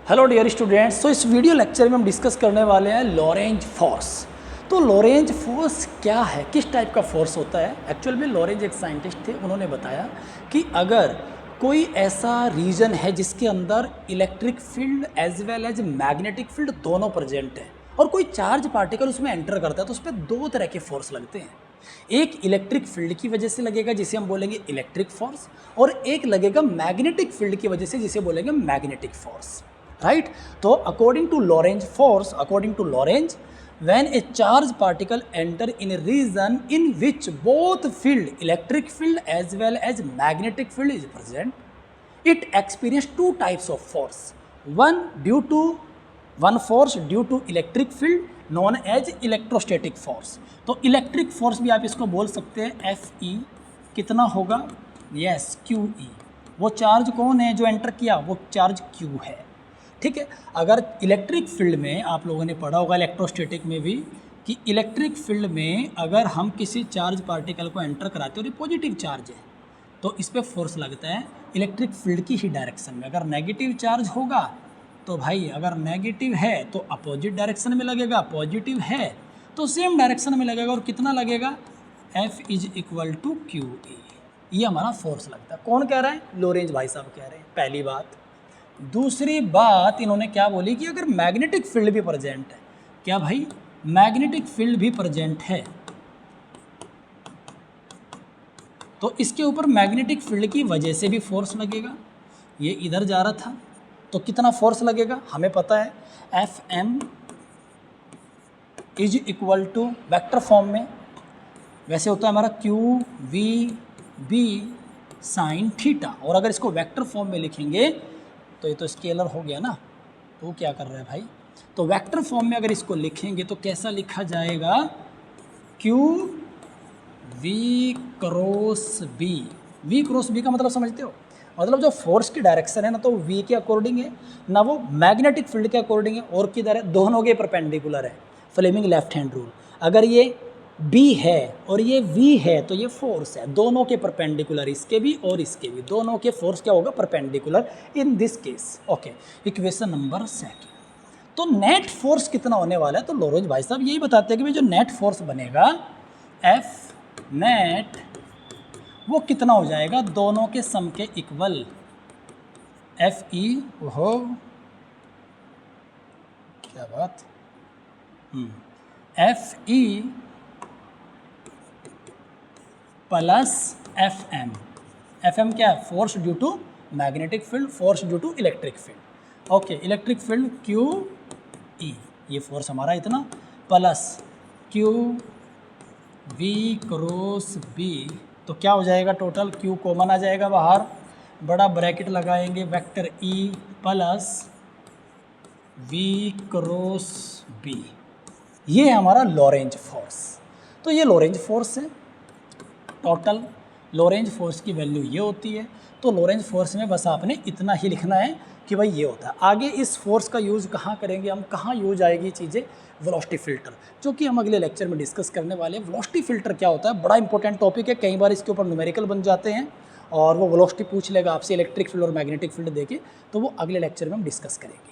Hello dear students. तो इस video lecture में हम डिस्कस करने वाले हैं लॉरेंज फोर्स। तो लॉरेंज फोर्स क्या है, किस टाइप का फोर्स होता है। एक्चुअल में लॉरेंज एक साइंटिस्ट थे, उन्होंने बताया कि अगर कोई ऐसा रीजन है जिसके अंदर electric field as well as magnetic field दोनों प्रेजेंट है और कोई चार्ज पार्टिकल उसमें एंटर करता है तो उस पर दो तरह के फोर्स लगते हैं। एक इलेक्ट्रिक फील्ड की वजह से लगेगा जिसे हम बोलेंगे इलेक्ट्रिक फोर्स, और एक लगेगा मैग्नेटिक फील्ड की वजह से जिसे बोलेंगे मैग्नेटिक फोर्स, राइट। तो according to Lorentz force, according to Lorentz, when a charged particle enter in a region in which both field, electric field as well as magnetic field is present, it experience two types of force. One force due to electric field known as electrostatic force. तो electric force भी आप इसको बोल सकते हैं Fe। कितना होगा? Yes, QE। वो चार्ज कौन है जो एंटर किया? वो चार्ज Q है, ठीक है। अगर इलेक्ट्रिक फील्ड में आप लोगों ने पढ़ा होगा इलेक्ट्रोस्टैटिक में भी कि इलेक्ट्रिक फील्ड में अगर हम किसी चार्ज पार्टिकल को एंटर कराते हैं और ये पॉजिटिव चार्ज है तो इस पर फोर्स लगता है इलेक्ट्रिक फील्ड की ही डायरेक्शन में। अगर नेगेटिव चार्ज होगा तो भाई, अगर नेगेटिव है तो अपोजिट डायरेक्शन में लगेगा, पॉजिटिव है तो सेम डायरेक्शन में लगेगा। और कितना लगेगा? F is equal to QE। ये हमारा फोर्स लगता है। कौन कह रहा है? लॉरेंज भाई साहब कह रहे हैं, पहली बात। दूसरी बात इन्होंने क्या बोली कि अगर मैग्नेटिक फील्ड भी प्रेजेंट है, क्या भाई? मैग्नेटिक फील्ड भी प्रेजेंट है तो इसके ऊपर मैग्नेटिक फील्ड की वजह से भी फोर्स लगेगा। ये इधर जा रहा था तो कितना फोर्स लगेगा हमें पता है, Fm is equal to vector form में वैसे होता है हमारा QVB साइन थीटा, और अगर इसको वेक्टर फॉर्म में लिखेंगे तो ये तो स्केलर हो गया ना। तो क्या कर रहा है भाई? तो वेक्टर फॉर्म में अगर इसको लिखेंगे तो कैसा लिखा जाएगा? QV cross B। V cross B का मतलब समझते हो? मतलब जो फोर्स की डायरेक्शन है ना, तो V के अकॉर्डिंग है ना, वो मैग्नेटिक फील्ड के अकॉर्डिंग है, और किधर है? दोनों के परपेंडिकुलर है। Fleming left hand rule. अगर ये B है और ये V है तो ये फोर्स है, दोनों के परपेंडिकुलर, इसके भी और इसके भी, दोनों के फोर्स क्या होगा? Perpendicular in this case. Okay, equation number 2। तो नेट फोर्स कितना होने वाला है? तो लॉरेंज भाई साहब यही बताते हैं कि भाई जो नेट फोर्स बनेगा F नेट, वो कितना हो जाएगा? दोनों के सम के इक्वल। Fe हो, क्या बात, Fe प्लस Fm क्या है? Force due to magnetic field, force due to electric field. Okay, electric field QE, ये फोर्स हमारा इतना, प्लस QV क्रॉस B। तो क्या हो जाएगा? टोटल Q कॉमन आ जाएगा बाहर, बड़ा ब्रैकेट लगाएंगे, vector E plus V cross B। ये है हमारा लॉरेंज फोर्स। तो ये लॉरेंज फोर्स है। टोटल लॉरेंज फोर्स की वैल्यू ये होती है। तो लॉरेंज फोर्स में बस आपने इतना ही लिखना है कि भाई ये होता है। आगे इस फोर्स का यूज़ कहाँ करेंगे हम, कहाँ यूज आएगी चीज़ें? वेलोसिटी फ़िल्टर, जो कि हम अगले लेक्चर में डिस्कस करने वाले हैं। वेलोसिटी फ़िल्टर क्या होता है? बड़ा इंपॉर्टेंट टॉपिक है, कई बार इसके ऊपर न्यूमेरिकल बन जाते हैं और वो वेलोसिटी पूछ लेगा आपसे, इलेक्ट्रिक फील्ड और मैग्नेटिक फील्ड देके, तो वो अगले लेक्चर में हम डिस्कस करेंगे।